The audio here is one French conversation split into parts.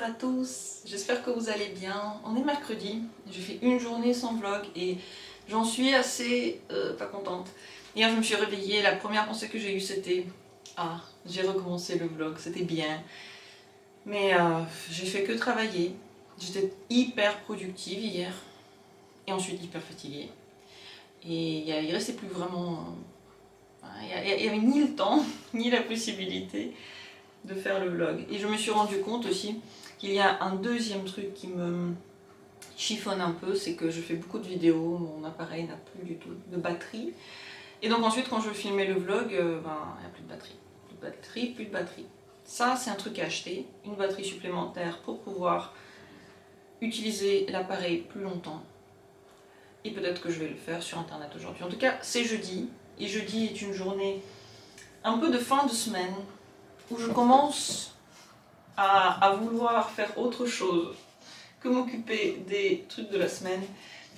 à tous, j'espère que vous allez bien. On est mercredi, j'ai fait une journée sans vlog et j'en suis assez pas contente. Hier je me suis réveillée, la première pensée que j'ai eue c'était « Ah, j'ai recommencé le vlog, c'était bien ». Mais j'ai fait que travailler, j'étais hyper productive hier et ensuite hyper fatiguée. Et il restait plus vraiment... il n'y avait ni le temps, ni la possibilité de faire le vlog. Et je me suis rendu compte aussi qu'il y a un deuxième truc qui me chiffonne un peu, c'est que je fais beaucoup de vidéos, mon appareil n'a plus du tout de batterie. Et donc ensuite quand je filmais le vlog, il n'y a plus de batterie. Plus de batterie. Ça c'est un truc à acheter, une batterie supplémentaire pour pouvoir utiliser l'appareil plus longtemps. Et peut-être que je vais le faire sur internet aujourd'hui. En tout cas c'est jeudi, et jeudi est une journée un peu de fin de semaine, où je commence à vouloir faire autre chose que m'occuper des trucs de la semaine.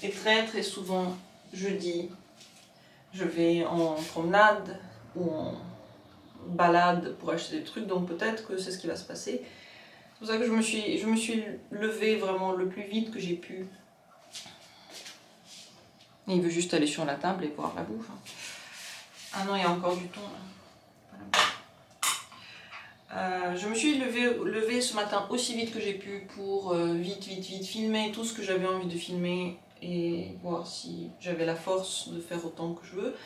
Et très souvent, jeudi, je vais en promenade ou en balade pour acheter des trucs, donc peut-être que c'est ce qui va se passer. C'est pour ça que je me suis levée vraiment le plus vite que j'ai pu. Et il veut juste aller sur la table et boire la bouffe. Ah non, il y a encore du thon là. Je me suis levée ce matin aussi vite que j'ai pu pour vite filmer tout ce que j'avais envie de filmer et voir si j'avais la force de faire autant que je veux.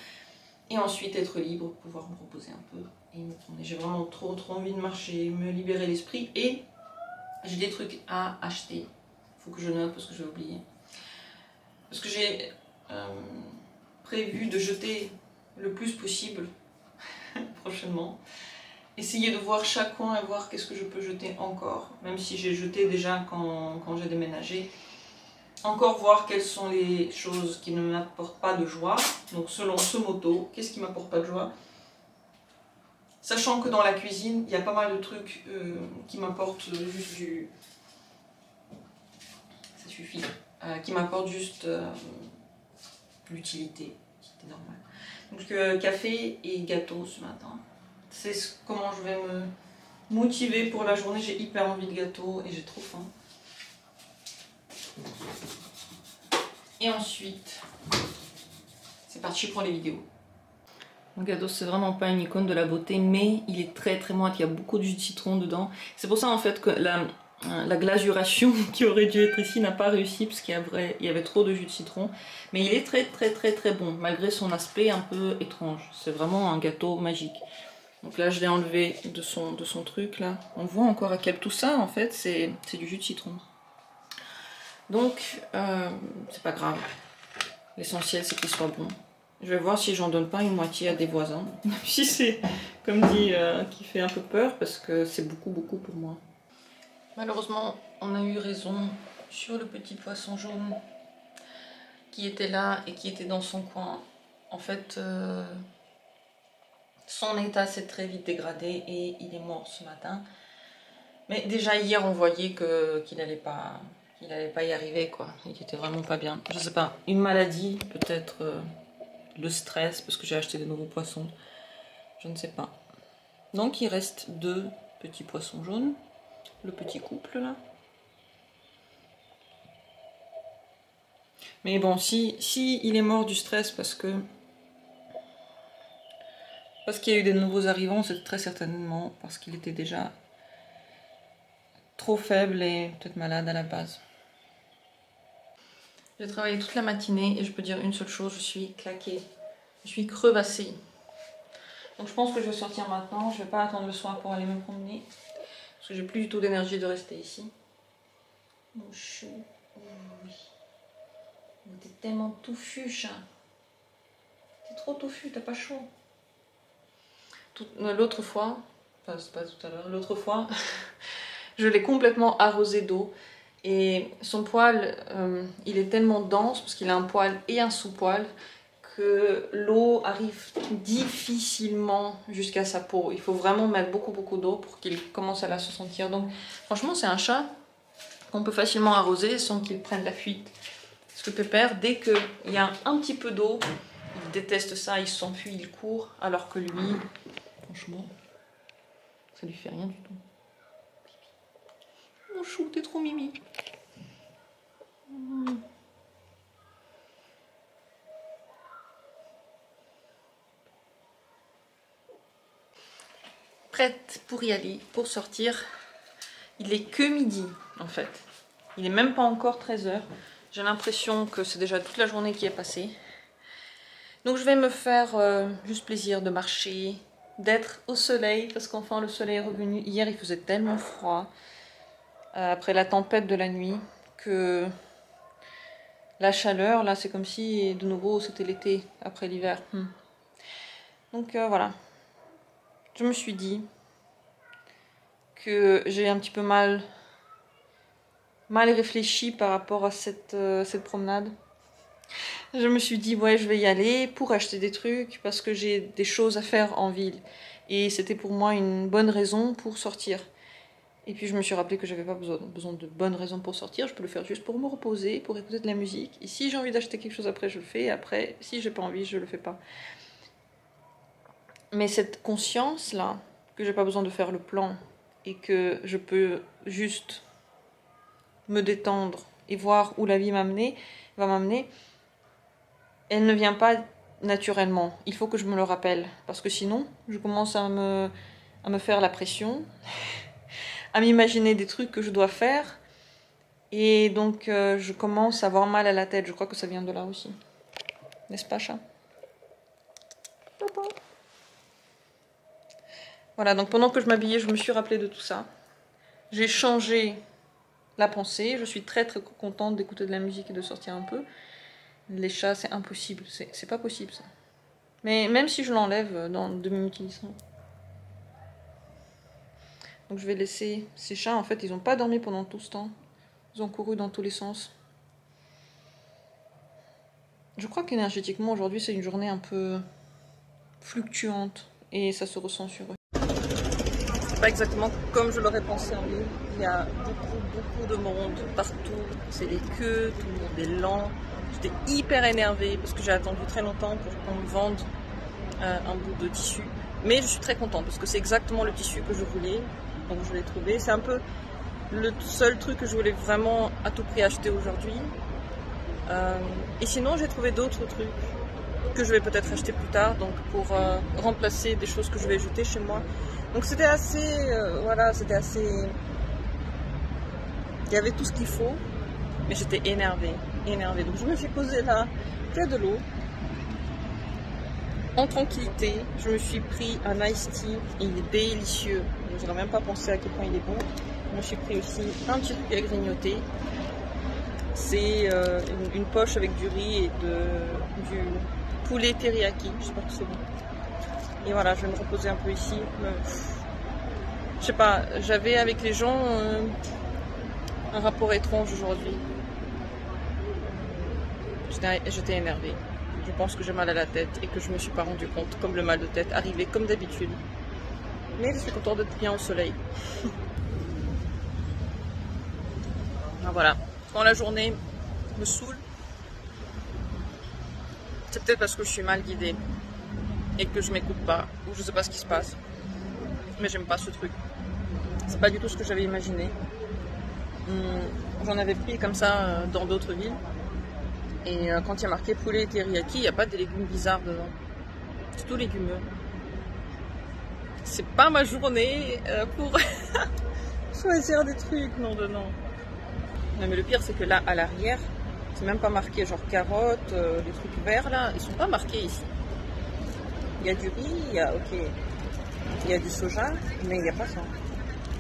Et ensuite être libre, pouvoir me reposer un peu et me promener. J'ai vraiment trop envie de marcher, me libérer l'esprit et j'ai des trucs à acheter. Il faut que je note parce que je vais oublier. Parce que j'ai prévu de jeter le plus possible prochainement. Essayer de voir chaque coin et voir qu'est-ce que je peux jeter encore, même si j'ai jeté déjà quand j'ai déménagé. Encore voir quelles sont les choses qui ne m'apportent pas de joie. Donc selon ce motto, qu'est-ce qui m'apporte pas de joie? Sachant que dans la cuisine, il y a pas mal de trucs qui m'apportent juste du... Ça suffit. Qui m'apportent juste l'utilité. C'était normal. Donc café et gâteau ce matin. C'est comment je vais me motiver pour la journée. J'ai hyper envie de gâteau et j'ai trop faim. Et ensuite, c'est parti pour les vidéos. Le gâteau, c'est vraiment pas une icône de la beauté, mais il est très moite. Il y a beaucoup de jus de citron dedans. C'est pour ça en fait que la glazuration qui aurait dû être ici n'a pas réussi parce qu'il y avait trop de jus de citron. Mais il est très bon, malgré son aspect un peu étrange. C'est vraiment un gâteau magique. Donc là je l'ai enlevé de son truc là. On voit encore à quel tout ça en fait c'est du jus de citron. Donc c'est pas grave. L'essentiel c'est qu'il soit bon. Je vais voir si j'en donne pas une moitié à des voisins. Si c'est comme dit qui fait un peu peur parce que c'est beaucoup pour moi. Malheureusement on a eu raison sur le petit poisson jaune qui était là et qui était dans son coin. En fait son état s'est très vite dégradé et il est mort ce matin. Mais déjà hier on voyait qu'il allait pas y arriver quoi. Il était vraiment pas bien. Je sais pas, une maladie, peut-être le stress parce que j'ai acheté de nouveaux poissons. Je ne sais pas. Donc il reste 2 petits poissons jaunes. Le petit couple là. Mais bon, si il est mort du stress parce qu'il y a eu des nouveaux arrivants, c'est très certainement parce qu'il était déjà trop faible et peut-être malade à la base. J'ai travaillé toute la matinée et je peux dire une seule chose, je suis claquée. Je suis crevassée. Donc je pense que je vais sortir maintenant, je vais pas attendre le soir pour aller me promener. Parce que j'ai plus du tout d'énergie de rester ici. Mon chou, oh oui. T'es tellement touffu, chat. T'es trop touffu, t'as pas chaud. L'autre fois, enfin c'est pas tout à l'heure, l'autre fois, je l'ai complètement arrosé d'eau. Et son poil, il est tellement dense, parce qu'il a un poil et un sous-poil, que l'eau arrive difficilement jusqu'à sa peau. Il faut vraiment mettre beaucoup d'eau pour qu'il commence à la se sentir. Donc franchement, c'est un chat qu'on peut facilement arroser sans qu'il prenne la fuite. Parce que Pépère, dès qu'il y a un petit peu d'eau, il déteste ça, il s'enfuit, il court, alors que lui, franchement, ça lui fait rien du tout. mon chou, t'es trop mimi. Prête pour y aller, pour sortir. Il est que midi en fait. Il est même pas encore 13 h. J'ai l'impression que c'est déjà toute la journée qui est passée. Donc je vais me faire juste plaisir de marcher, d'être au soleil, parce qu'enfin le soleil est revenu. Hier il faisait tellement froid, après la tempête de la nuit, que la chaleur, là c'est comme si de nouveau c'était l'été après l'hiver. Donc voilà. Je me suis dit que j'ai un petit peu mal réfléchi par rapport à cette promenade. Je me suis dit, ouais, je vais y aller pour acheter des trucs parce que j'ai des choses à faire en ville. Et c'était pour moi une bonne raison pour sortir. Et puis je me suis rappelé que j'avais pas besoin de bonnes raisons pour sortir. Je peux le faire juste pour me reposer, pour écouter de la musique. Et si j'ai envie d'acheter quelque chose après, je le fais. Après, si j'ai pas envie, je le fais pas. Mais cette conscience-là, que j'ai pas besoin de faire le plan et que je peux juste me détendre et voir où la vie va m'amener, elle ne vient pas naturellement. Il faut que je me le rappelle. Parce que sinon, je commence à me faire la pression, à m'imaginer des trucs que je dois faire. Et donc, je commence à avoir mal à la tête. Je crois que ça vient de là aussi. N'est-ce pas, chat? Papa. Voilà, donc pendant que je m'habillais, je me suis rappelé de tout ça. J'ai changé la pensée. Je suis très très contente d'écouter de la musique et de sortir un peu. Les chats, c'est impossible. C'est pas possible, ça. Mais même si je l'enlève dans 2 minutes, ils sont. Donc je vais laisser ces chats. En fait, ils n'ont pas dormi pendant tout ce temps. Ils ont couru dans tous les sens. Je crois qu'énergétiquement, aujourd'hui, c'est une journée un peu fluctuante. Et ça se ressent sur eux. Pas exactement comme je l'aurais pensé en ville. Il y a beaucoup de monde partout. C'est les queues, tout le monde est lent. J'étais hyper énervée parce que j'ai attendu très longtemps pour qu'on me vende un bout de tissu. Mais je suis très contente parce que c'est exactement le tissu que je voulais. Donc je l'ai trouvé. C'est un peu le seul truc que je voulais vraiment à tout prix acheter aujourd'hui. Et sinon j'ai trouvé d'autres trucs que je vais peut-être acheter plus tard, donc pour remplacer des choses que je vais jeter chez moi. Donc c'était assez, voilà, c'était assez... Il y avait tout ce qu'il faut, mais j'étais énervée. Donc je me suis posée là, près de l'eau, en tranquillité. Je me suis pris un iced tea, il est délicieux. Je n'aurais même pas pensé à quel point il est bon. Je me suis pris aussi un petit truc à grignoter. C'est une poche avec du riz et du poulet teriyaki, j'espère que c'est bon. Et voilà, je vais me reposer un peu ici. Je sais pas, j'avais avec les gens un rapport étrange aujourd'hui. J'étais énervée. Je pense que j'ai mal à la tête et que je me suis pas rendu compte, comme le mal de tête arrivait comme d'habitude. Mais je suis contente d'être bien au soleil. Ah, voilà, quand la journée me saoule, c'est peut-être parce que je suis mal guidée et que je m'écoute pas, ou je sais pas ce qui se passe. Mais j'aime pas ce truc. C'est pas du tout ce que j'avais imaginé. J'en avais pris comme ça dans d'autres villes. Et quand il y a marqué poulet teriyaki, il n'y a pas des légumes bizarres dedans. C'est tout légumineux. C'est pas ma journée pour choisir des trucs, non de non. Mais le pire, c'est que là, à l'arrière, c'est même pas marqué genre carottes, les trucs verts là, ils sont pas marqués ici. Il y a du riz, il y a du soja, mais il n'y a pas ça.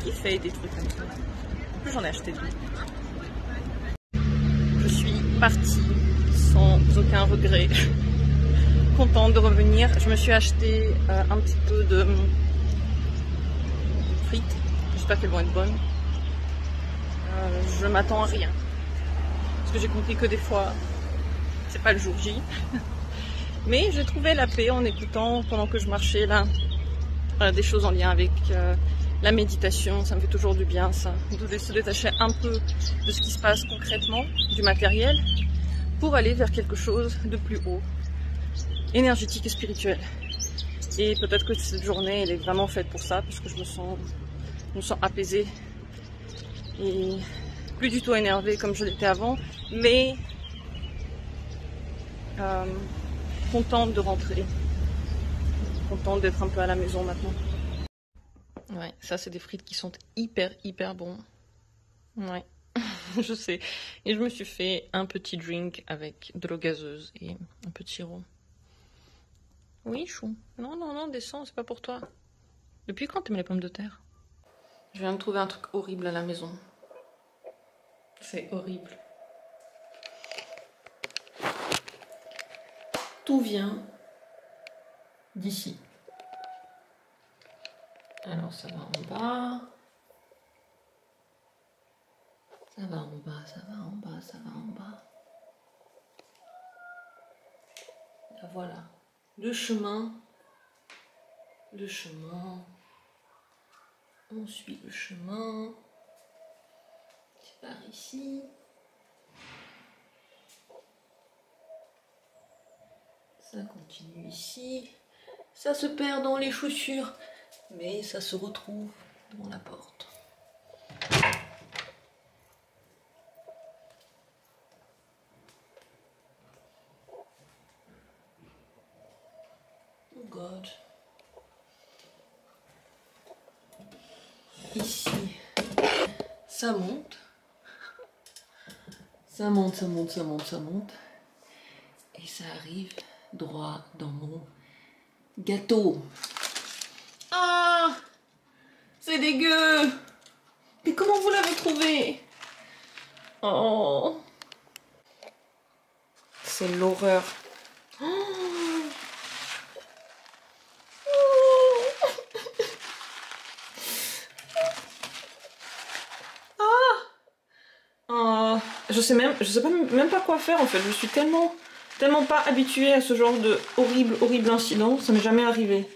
Qui fait des trucs comme ça? En plus, j'en ai acheté 2. Je suis partie sans aucun regret. Contente de revenir. Je me suis acheté un petit peu de frites. J'espère qu'elles vont être bonnes. Je m'attends à rien. Parce que j'ai compris que des fois, c'est pas le jour J. Mais j'ai trouvé la paix en écoutant, pendant que je marchais là, des choses en lien avec la méditation. Ça me fait toujours du bien, ça. De se détacher un peu de ce qui se passe concrètement, du matériel, pour aller vers quelque chose de plus haut, énergétique et spirituel. Et peut-être que cette journée, elle est vraiment faite pour ça, parce que je me sens apaisée. Et plus du tout énervée comme je l'étais avant, mais contente de rentrer. Contente d'être un peu à la maison maintenant. Ouais, ça c'est des frites qui sont hyper bons. Ouais, je sais. Et je me suis fait un petit drink avec de l'eau gazeuse et un peu de sirop. Oui, chou. Non, descends, c'est pas pour toi. Depuis quand t'aimes les pommes de terre? Je viens de trouver un truc horrible à la maison. C'est horrible. Tout vient d'ici. Alors ça va en bas. Ça va en bas, ça va en bas, ça va en bas. Là, voilà. Le chemin. Le chemin. On suit le chemin. C'est par ici. Ça continue ici. Ça se perd dans les chaussures. Mais ça se retrouve devant la porte. Oh God. Ici, ça monte. Ça monte, ça monte, ça monte, ça monte. Et ça arrive droit dans mon gâteau. Ah! C'est dégueu! Mais comment vous l'avez trouvé? Oh! C'est l'horreur. Oh! Je sais même pas quoi faire en fait. Je suis tellement pas habituée à ce genre de horrible incident. Ça m'est jamais arrivé.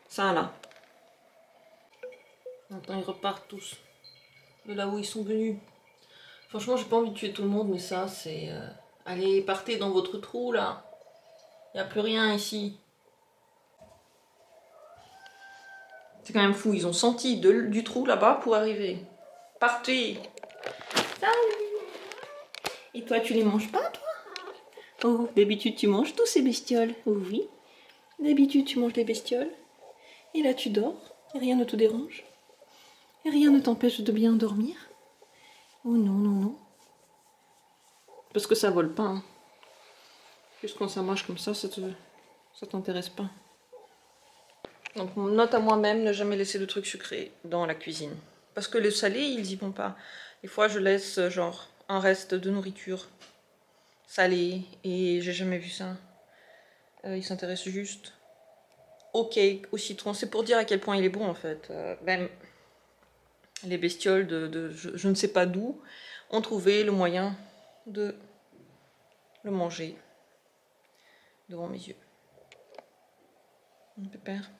Ça là. Maintenant ils repartent tous de là où ils sont venus. Franchement, j'ai pas envie de tuer tout le monde, mais ça c'est... Allez, partez dans votre trou là. Y a plus rien ici. C'est quand même fou, ils ont senti du trou là-bas pour arriver. Partez. Salut. Et toi, tu les manges pas, toi? Oh, d'habitude, tu manges tous ces bestioles. Oh oui. D'habitude, tu manges les bestioles. Et là, tu dors. Et rien ne te dérange. Et rien ne t'empêche de bien dormir. Oh non. Parce que ça vole pas. Hein. Juste quand ça marche comme ça t'intéresse pas. Donc, note à moi-même, ne jamais laisser de trucs sucrés dans la cuisine. Parce que le salé, ils y vont pas. Des fois, je laisse genre un reste de nourriture salée et j'ai jamais vu ça. Ils s'intéressent juste au cake, au citron. C'est pour dire à quel point il est bon en fait. Même les bestioles je ne sais pas d'où ont trouvé le moyen de le manger devant mes yeux. Pépère.